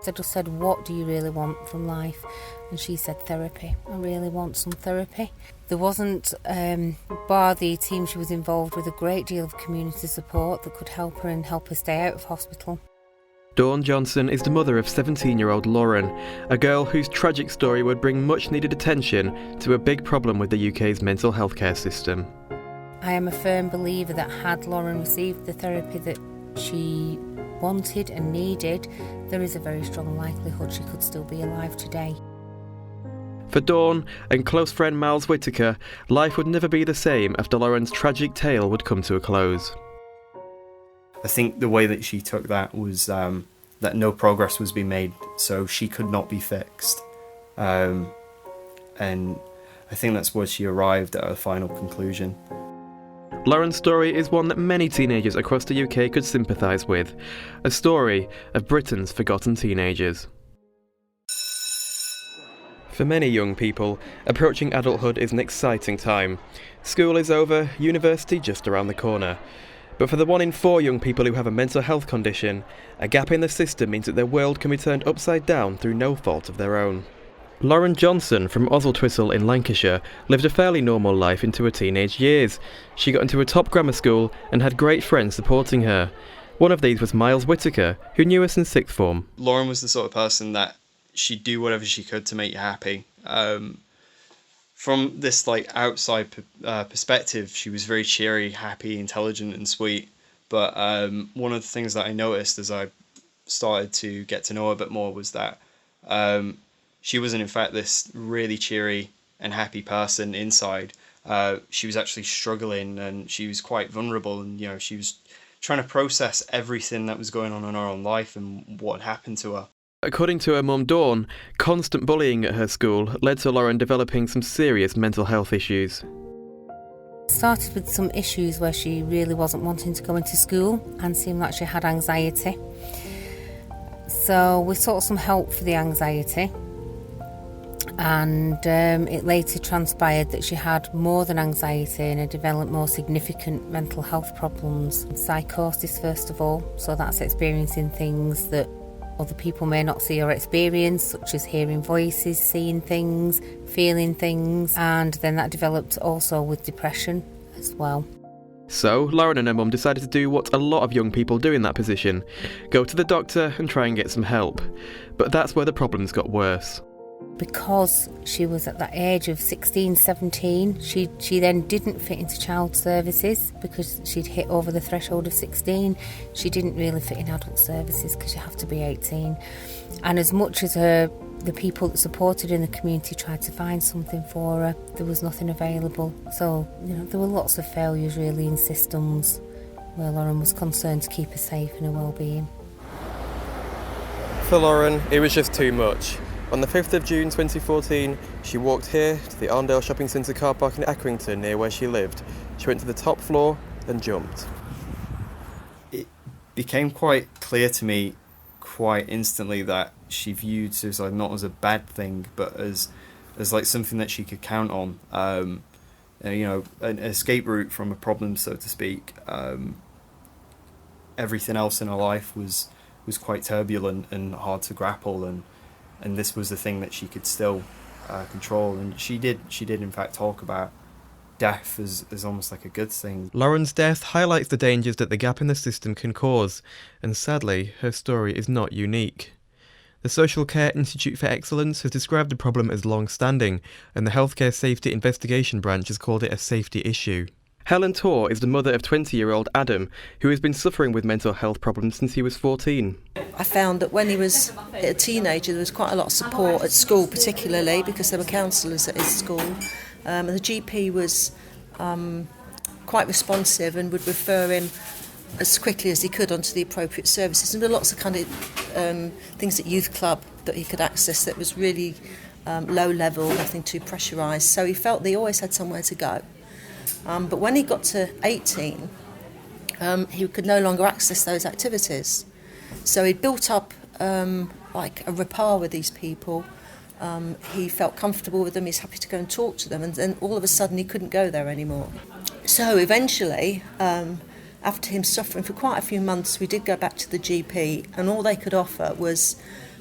I just said, what do you really want from life? And she said, therapy. I really want some therapy. There wasn't, bar the team she was involved with, a great deal of community support that could help her and help her stay out of hospital. Dawn Johnson is the mother of 17-year-old Lauren, a girl whose tragic story would bring much needed attention to a big problem with the UK's mental health care system. I am a firm believer that had Lauren received the therapy that she wanted and needed, there is a very strong likelihood she could still be alive today. For Dawn and close friend Miles Whittaker, life would never be the same after Lauren's tragic tale would come to a close. I think the way that she took that was that no progress was being made, so she could not be fixed. And I think that's where she arrived at her final conclusion. Lauren's story is one that many teenagers across the UK could sympathise with. A story of Britain's forgotten teenagers. For many young people, approaching adulthood is an exciting time. School is over, university just around the corner. But for the 1 in 4 young people who have a mental health condition, a gap in the system means that their world can be turned upside down through no fault of their own. Lauren Johnson from Oswaldtwistle in Lancashire lived a fairly normal life into her teenage years. She got into a top grammar school and had great friends supporting her. One of these was Miles Whittaker, who knew her since sixth form. Lauren was the sort of person that she'd do whatever she could to make you happy. From this outside perspective, she was very cheery, happy, intelligent and sweet. But one of the things that I noticed as I started to get to know her a bit more was that she wasn't in fact this really cheery and happy person inside. She was actually struggling and she was quite vulnerable, and she was trying to process everything that was going on in her own life and what had happened to her. According to her mum Dawn, constant bullying at her school led to Lauren developing some serious mental health issues. It started with some issues where she really wasn't wanting to go into school and seemed like she had anxiety. So we sought some help for the anxiety, and it later transpired that she had more than anxiety and had developed more significant mental health problems. Psychosis first of all, so that's experiencing things that other people may not see or experience, such as hearing voices, seeing things, feeling things, and then that developed also with depression as well. So, Lauren and her mum decided to do what a lot of young people do in that position, go to the doctor and try and get some help. But that's where the problems got worse. Because she was at that age of 16, 17, she then didn't fit into child services because she'd hit over the threshold of 16. She didn't really fit in adult services because you have to be 18. And as much as the people that supported her in the community tried to find something for her, there was nothing available. So, there were lots of failures really in systems where Lauren was concerned to keep her safe and her well-being. For Lauren, it was just too much. On the 5th of June 2014, she walked here to the Arndale Shopping Centre car park in Accrington near where she lived. She went to the top floor and jumped. It became quite clear to me quite instantly that she viewed suicide not as a bad thing, but as something that she could count on. An escape route from a problem, so to speak. Everything else in her life was quite turbulent and hard to grapple, and this was the thing that she could still control. And she did in fact talk about death as almost like a good thing. Lauren's death highlights the dangers that the gap in the system can cause, and sadly, her story is not unique. The Social Care Institute for Excellence has described the problem as long-standing, and the Healthcare Safety Investigation Branch has called it a safety issue. Helen Torr is the mother of 20-year-old Adam, who has been suffering with mental health problems since he was 14. I found that when he was a teenager, there was quite a lot of support at school, particularly because there were counsellors at his school. And the GP was quite responsive and would refer him as quickly as he could onto the appropriate services. And there were lots of kind of things at youth club that he could access that was really low level, nothing too pressurised. So he felt that he always had somewhere to go. But when he got to 18, he could no longer access those activities. So he'd built up like a rapport with these people. He felt comfortable with them, he's happy to go and talk to them, and then all of a sudden he couldn't go there anymore. So eventually, after him suffering for quite a few months, we did go back to the GP, and all they could offer was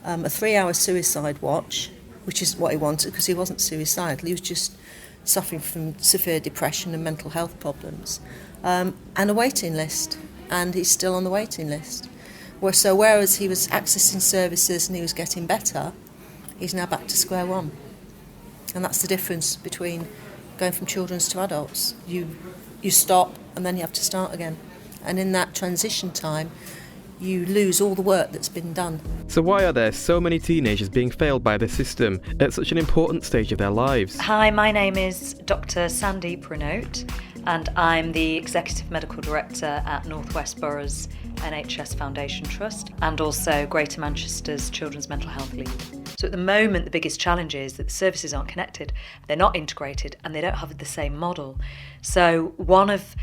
a 3-hour suicide watch, which is what he wanted because he wasn't suicidal, he was just suffering from severe depression and mental health problems, and a waiting list, and he's still on the waiting list. So whereas he was accessing services and he was getting better, he's now back to square one. And that's the difference between going from children's to adults. You stop and then you have to start again. And in that transition time, you lose all the work that's been done. So why are there so many teenagers being failed by the system at such an important stage of their lives? Hi, my name is Dr. Sandeep Renault, and I'm the Executive Medical Director at North West Borough's NHS Foundation Trust and also Greater Manchester's Children's Mental Health Lead. So at the moment, the biggest challenge is that the services aren't connected, they're not integrated, and they don't have the same model. So one of,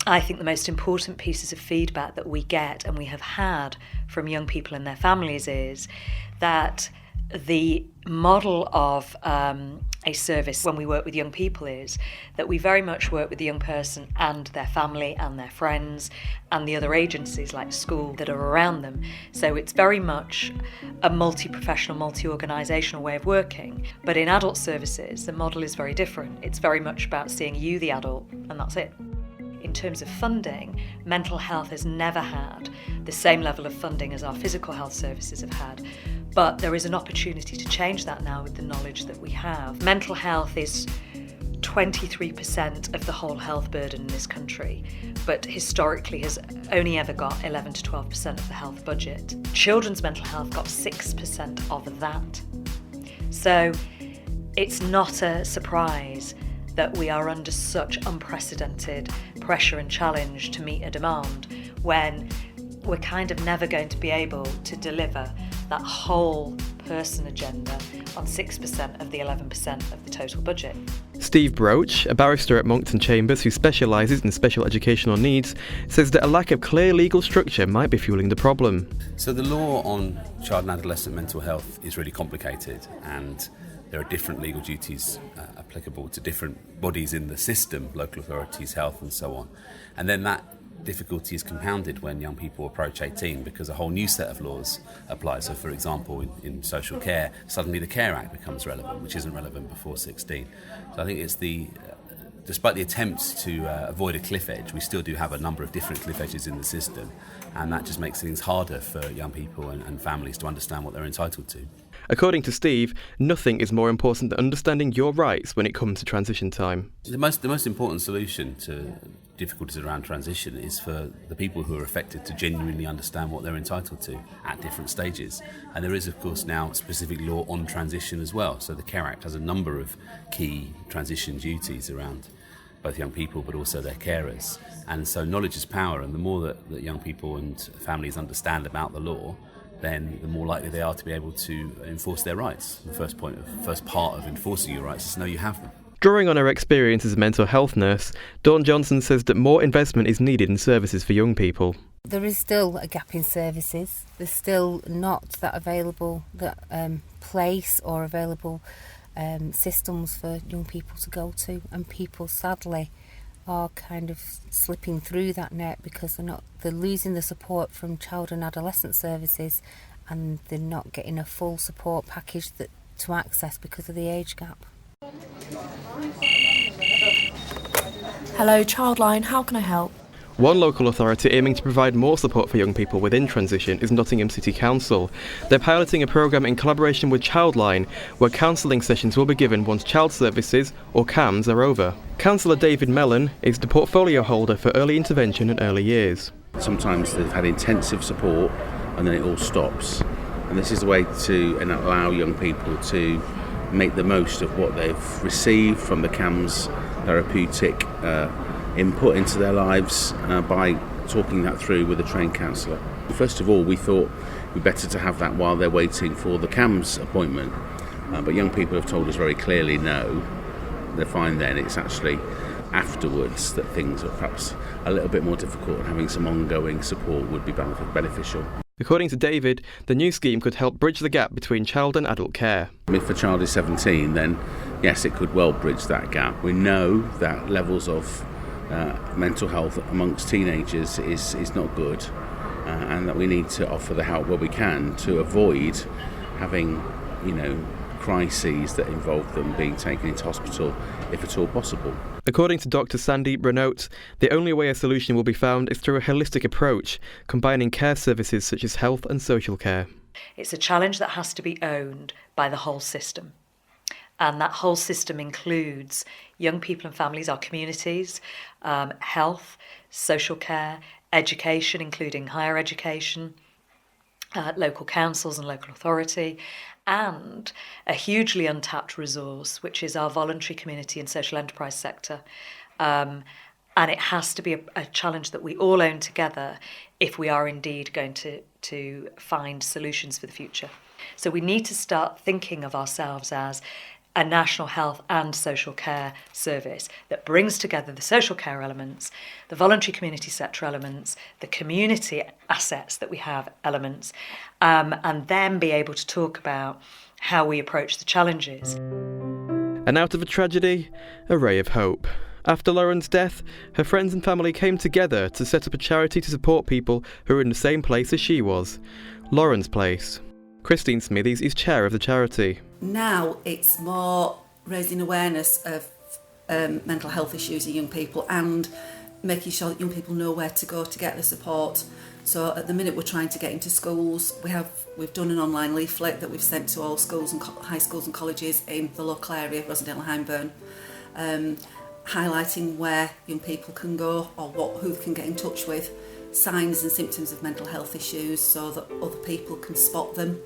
I think, the most important pieces of feedback that we get and we have had from young people and their families is that the model of a service when we work with young people is that we very much work with the young person and their family and their friends and the other agencies like school that are around them. So it's very much a multi-professional, multi-organisational way of working. But in adult services, the model is very different. It's very much about seeing you, the adult, and that's it. In terms of funding, mental health has never had the same level of funding as our physical health services have had. But there is an opportunity to change that now with the knowledge that we have. Mental health is 23% of the whole health burden in this country, but historically has only ever got 11 to 12% of the health budget. Children's mental health got 6% of that. So it's not a surprise that we are under such unprecedented pressure and challenge to meet a demand when we're kind of never going to be able to deliver that whole person agenda on 6% of the 11% of the total budget. Steve Broach, a barrister at Monkton Chambers who specialises in special educational needs, says that a lack of clear legal structure might be fueling the problem. So the law on child and adolescent mental health is really complicated, and there are different legal duties applicable to different bodies in the system, local authorities, health and so on. And then that difficulty is compounded when young people approach 18 because a whole new set of laws apply. So for example, in social care, suddenly the Care Act becomes relevant, which isn't relevant before 16. So I think it's despite the attempts to avoid a cliff edge, we still do have a number of different cliff edges in the system, and that just makes things harder for young people and families to understand what they're entitled to. According to Steve, nothing is more important than understanding your rights when it comes to transition time. The most important solution to difficulties around transition is for the people who are affected to genuinely understand what they're entitled to at different stages. And there is, of course, now specific law on transition as well. So the Care Act has a number of key transition duties around both young people but also their carers. And so knowledge is power, and the more that young people and families understand about the law, then the more likely they are to be able to enforce their rights. The first part of enforcing your rights is to know you have them. Drawing on her experience as a mental health nurse, Dawn Johnson says that more investment is needed in services for young people. There is still a gap in services. There's still not that available place or available systems for young people to go to, and people sadly are kind of slipping through that net because they're losing the support from child and adolescent services, and they're not getting a full support package to access because of the age gap. Hello, Childline, how can I help? One local authority aiming to provide more support for young people within transition is Nottingham City Council. They're piloting a programme in collaboration with Childline, where counselling sessions will be given once child services, or CAMS, are over. Councillor David Mellon is the portfolio holder for early intervention and early years. Sometimes they've had intensive support and then it all stops. And this is a way to allow young people to make the most of what they've received from the CAMS therapeutic input into their lives by talking that through with a trained counsellor. First of all, we thought it would be better to have that while they're waiting for the CAMS appointment, but young people have told us very clearly no, they're fine then. It's actually afterwards that things are perhaps a little bit more difficult, and having some ongoing support would be beneficial. According to David, the new scheme could help bridge the gap between child and adult care. If a child is 17, then yes, it could well bridge that gap. We know that levels of mental health amongst teenagers is not good, and that we need to offer the help where we can to avoid having, crises that involve them being taken into hospital, if at all possible. According to Dr. Sandeep Renaut, the only way a solution will be found is through a holistic approach, combining care services such as health and social care. It's a challenge that has to be owned by the whole system. And that whole system includes young people and families, our communities, health, social care, education, including higher education, local councils and local authority, and a hugely untapped resource, which is our voluntary community and social enterprise sector. And it has to be a challenge that we all own together if we are indeed going to find solutions for the future. So we need to start thinking of ourselves as a national health and social care service that brings together the social care elements, the voluntary community sector elements, the community assets that we have elements, and then be able to talk about how we approach the challenges. And out of a tragedy, a ray of hope. After Lauren's death, her friends and family came together to set up a charity to support people who were in the same place as she was, Lauren's Place. Christine Smithies is chair of the charity. Now it's more raising awareness of mental health issues in young people and making sure that young people know where to go to get the support. So at the minute we're trying to get into schools. We've done an online leaflet that we've sent to all schools and high schools and colleges in the local area, Rosendale and Hyndburn, highlighting where young people can go or who they can get in touch with, signs and symptoms of mental health issues so that other people can spot them.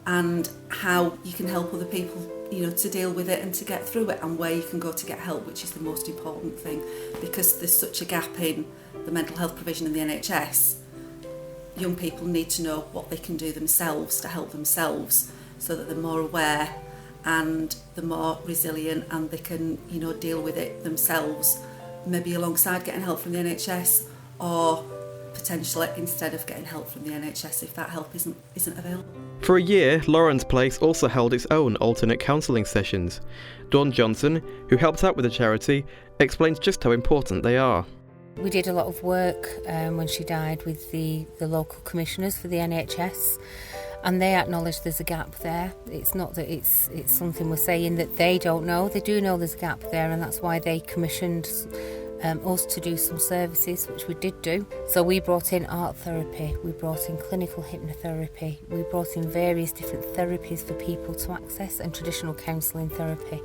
And how you can help other people, to deal with it and to get through it, and where you can go to get help, which is the most important thing, because there's such a gap in the mental health provision in the NHS. Young people need to know what they can do themselves to help themselves, so that they're more aware and they're more resilient, and they can, deal with it themselves, maybe alongside getting help from the NHS, or potentially instead of getting help from the NHS if that help isn't available. For a year, Lauren's Place also held its own alternate counselling sessions. Dawn Johnson, who helped out with the charity, explains just how important they are. We did a lot of work when she died with the local commissioners for the NHS, and they acknowledge there's a gap there. It's not that it's something we're saying that they don't know. They do know there's a gap there, and that's why they commissioned us to do some services, which we did do. So we brought in art therapy, we brought in clinical hypnotherapy, we brought in various different therapies for people to access, and traditional counselling therapy.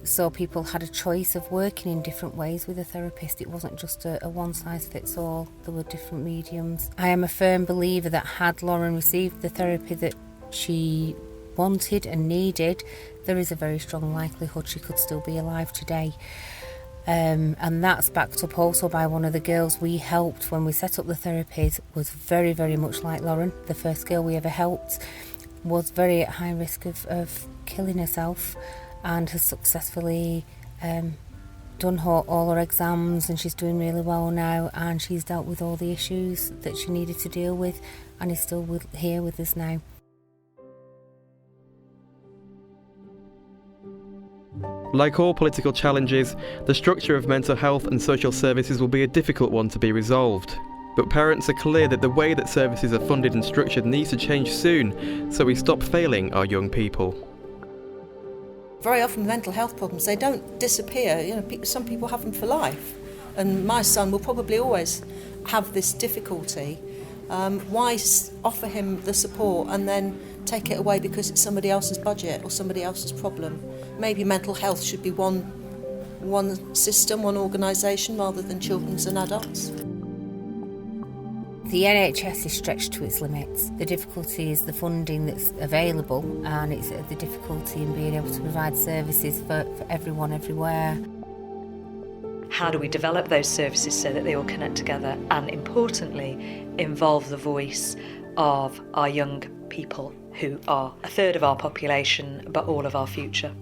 So people had a choice of working in different ways with a therapist. It wasn't just a one-size-fits-all. There were different mediums. I am a firm believer that had Lauren received the therapy that she wanted and needed, there is a very strong likelihood she could still be alive today. And that's backed up also by one of the girls we helped when we set up the therapies, was very, very much like Lauren. The first girl we ever helped was very at high risk of killing herself, and has successfully done all her exams, and she's doing really well now, and she's dealt with all the issues that she needed to deal with, and is still here with us now. Like all political challenges, the structure of mental health and social services will be a difficult one to be resolved. But parents are clear that the way that services are funded and structured needs to change soon, so we stop failing our young people. Very often mental health problems, they don't disappear. Some people have them for life. And my son will probably always have this difficulty. Why offer him the support and then take it away because it's somebody else's budget or somebody else's problem? Maybe mental health should be one system, one organisation, rather than children's and adults. The NHS is stretched to its limits. The difficulty is the funding that's available, and it's the difficulty in being able to provide services for everyone everywhere. How do we develop those services so that they all connect together, and importantly, involve the voice of our young people, who are a third of our population but all of our future?